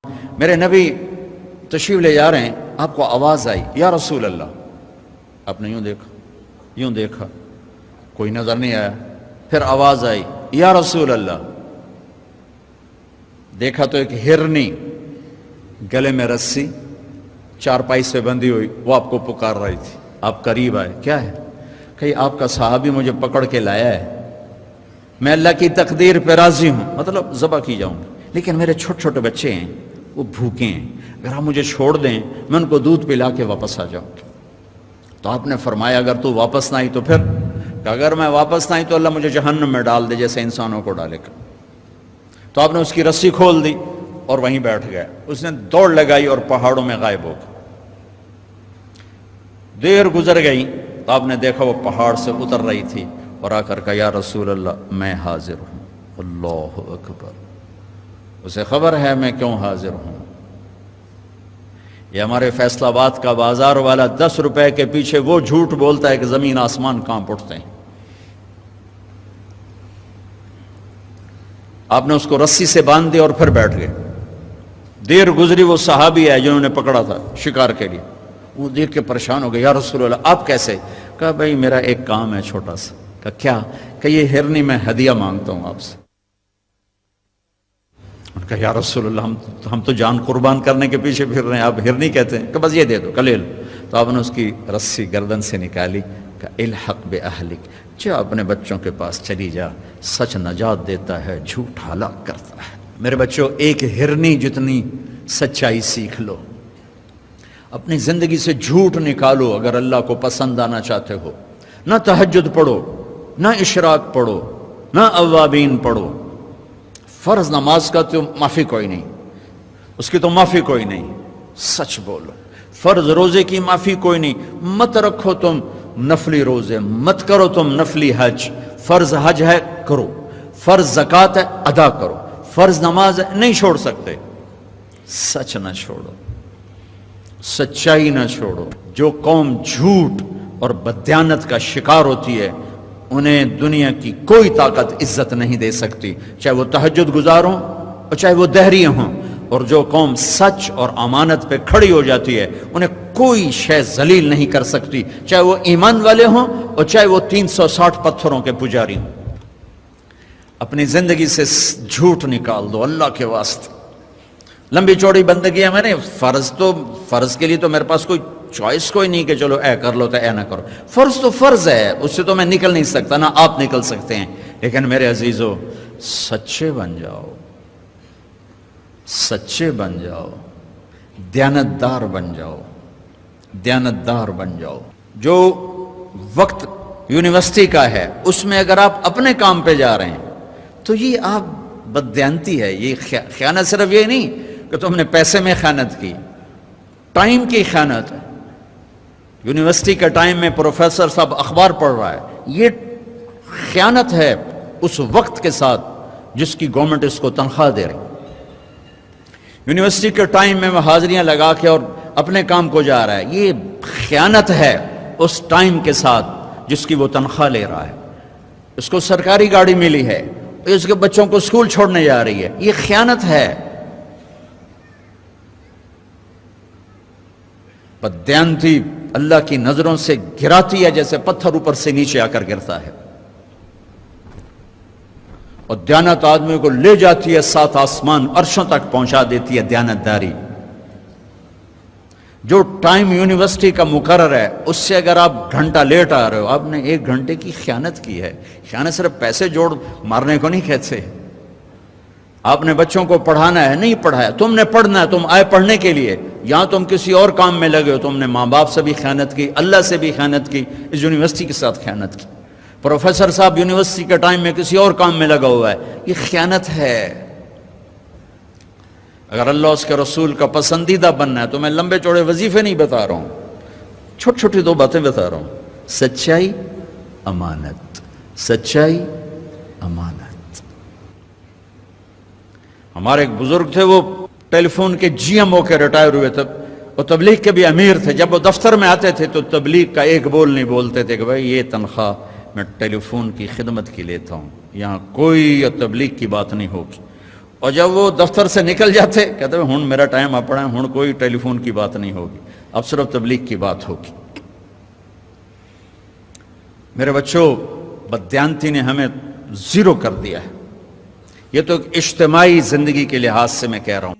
میرے نبی تشریف لے جا رہے ہیں، آپ کو آواز آئی یا رسول اللہ، آپ نے یوں دیکھا کوئی نظر نہیں آیا، پھر آواز آئی یا رسول اللہ، دیکھا تو ایک ہرنی گلے میں رسی چارپائی سے بندھی ہوئی وہ آپ کو پکار رہی تھی۔ آپ قریب آئے، کیا ہے؟ کہ آپ کا صحابی مجھے پکڑ کے لایا ہے، میں اللہ کی تقدیر پہ راضی ہوں، مطلب ذبح کی جاؤں گی، لیکن میرے چھوٹے چھوٹے بچے ہیں وہ بھوکے ہیں، اگر آپ مجھے چھوڑ دیں میں ان کو دودھ پلا کے واپس آ جاؤں۔ تو آپ نے فرمایا اگر تو واپس نہ آئی تو پھر؟ کہ اگر میں واپس نہ آئی تو اللہ مجھے جہنم میں ڈال دے جیسے انسانوں کو ڈالے گا۔ تو آپ نے اس کی رسی کھول دی اور وہیں بیٹھ گئے، اس نے دوڑ لگائی اور پہاڑوں میں غائب ہو گئی۔ دیر گزر گئی تو آپ نے دیکھا وہ پہاڑ سے اتر رہی تھی اور آ کر کہا یا رسول اللہ میں حاضر ہوں۔ اللہ اکبر، اسے خبر ہے میں کیوں حاضر ہوں۔ یہ ہمارے فیصل آباد کا بازار والا 10 روپے کے پیچھے وہ جھوٹ بولتا ہے کہ زمین آسمان کانپ اٹھتے ہیں۔ آپ نے اس کو رسی سے باندھ دیا اور پھر بیٹھ گئے۔ دیر گزری، وہ صحابی ہے جنہوں نے پکڑا تھا شکار کے لیے، وہ دیکھ کے پریشان ہو گئے، یا رسول اللہ آپ کیسے؟ کہا بھائی میرا ایک کام ہے چھوٹا سا۔ کہا کیا؟ کہ یہ ہرنی میں ہدیہ مانگتا ہوں آپ سے۔ کہا یا رسول اللہ ہم تو جان قربان کرنے کے پیچھے پھر رہے ہیں، آپ ہرنی کہتے ہیں؟ کہ بس یہ دے دو، لے لو۔ تو آپ نے اس کی رسی گردن سے نکالی، کہ الحق باہلک، جا اپنے بچوں کے پاس چلی جا، سچ نجات دیتا ہے، جھوٹ ہلاک کرتا ہے۔ میرے بچوں ایک ہرنی جتنی سچائی سیکھ لو، اپنی زندگی سے جھوٹ نکالو اگر اللہ کو پسند آنا چاہتے ہو۔ نہ تہجد پڑھو، نہ اشراق پڑھو، نہ اوابین پڑھو، فرض نماز کا تو معافی کوئی نہیں، اس کی تو معافی کوئی نہیں، سچ بولو۔ فرض روزے کی معافی کوئی نہیں، مت رکھو تم نفلی روزے، مت کرو تم نفلی حج۔ فرض حج ہے کرو، فرض زکوٰۃ ہے ادا کرو، فرض نماز ہے نہیں چھوڑ سکتے۔ سچ نہ چھوڑو، سچائی نہ چھوڑو۔ جو قوم جھوٹ اور بددیانت کا شکار ہوتی ہے انہیں دنیا کی کوئی طاقت عزت نہیں دے سکتی، چاہے وہ تہجد گزار ہوں اور چاہے وہ دہری ہوں۔ اور جو قوم سچ اور امانت پہ کھڑی ہو جاتی ہے انہیں کوئی شے ذلیل نہیں کر سکتی، چاہے وہ ایمان والے ہوں اور چاہے وہ 360 پتھروں کے پجاری ہوں۔ اپنی زندگی سے جھوٹ نکال دو اللہ کے واسطے۔ لمبی چوڑی بندگی ہے، میں نے فرض کے لیے تو میرے پاس کوئی چوائس کوئی نہیں کہ چلو اے کر لو تو اے نہ کرو۔ فرض تو فرض ہے، اس سے تو میں نکل نہیں سکتا، نہ آپ نکل سکتے ہیں۔ لیکن میرے عزیزو سچے بن جاؤ، سچے بن جاؤ، دیانتدار بن جاؤ، دیانتدار بن جاؤ۔ جو وقت یونیورسٹی کا ہے اس میں اگر آپ اپنے کام پہ جا رہے ہیں تو یہ آپ بددیانتی ہے۔ یہ خیانت صرف یہ نہیں کہ تم نے پیسے میں خیانت کی، ٹائم کی خیانت ہے۔ یونیورسٹی کے ٹائم میں پروفیسر صاحب اخبار پڑھ رہا ہے، یہ خیانت ہے اس وقت کے ساتھ جس کی گورنمنٹ اس کو تنخواہ دے رہی۔ یونیورسٹی کے ٹائم میں وہ حاضریاں لگا کے اور اپنے کام کو جا رہا ہے، یہ خیانت ہے اس ٹائم کے ساتھ جس کی وہ تنخواہ لے رہا ہے۔ اس کو سرکاری گاڑی ملی ہے، اس کے بچوں کو اسکول چھوڑنے جا رہی ہے، یہ خیانت ہے۔ بددیانتی اللہ کی نظروں سے گراتی ہے جیسے پتھر اوپر سے نیچے آ کر گرتا ہے، اور دیانت آدمی کو لے جاتی ہے 7 آسمان عرشوں تک پہنچا دیتی ہے دیانتداری۔ جو ٹائم یونیورسٹی کا مقرر ہے اس سے اگر آپ گھنٹہ لیٹ آ رہے ہو، آپ نے 1 گھنٹے کی خیانت کی ہے۔ خیانت صرف پیسے جوڑ مارنے کو نہیں کہتے۔ آپ نے بچوں کو پڑھانا ہے، نہیں پڑھایا، تم نے پڑھنا ہے، تم آئے پڑھنے کے لیے، یہاں تم کسی اور کام میں لگے ہو، تم نے ماں باپ سے بھی خیانت کی، اللہ سے بھی خیانت کی، اس یونیورسٹی کے ساتھ خیانت کی۔ پروفیسر صاحب یونیورسٹی کے ٹائم میں کسی اور کام میں لگا ہوا ہے، یہ خیانت ہے۔ اگر اللہ اس کے رسول کا پسندیدہ بننا ہے تو میں لمبے چوڑے وظیفے نہیں بتا رہا ہوں، چھوٹی چھوٹی 2 باتیں بتا رہا ہوں۔ سچائی، امانت، سچائی، امانت۔ ہمارے ایک بزرگ تھے، وہ ٹیلی فون کے جی ایم ہو کے ریٹائر ہوئے تھے، وہ تبلیغ کے بھی امیر تھے۔ جب وہ دفتر میں آتے تھے تو تبلیغ کا ایک بول نہیں بولتے تھے کہ بھائی یہ تنخواہ میں ٹیلی فون کی خدمت کی لیتا ہوں، یہاں کوئی تبلیغ کی بات نہیں ہوگی۔ اور جب وہ دفتر سے نکل جاتے کہتے ہیں ہن میرا ٹائم اپنا ہے، ہن کوئی ٹیلی فون کی بات نہیں ہوگی، اب صرف تبلیغ کی بات ہوگی۔ میرے بچوں، بددیانتی نے ہمیں زیرو کر دیا ہے۔ یہ تو ایک اجتماعی زندگی کے لحاظ سے میں کہہ رہا ہوں۔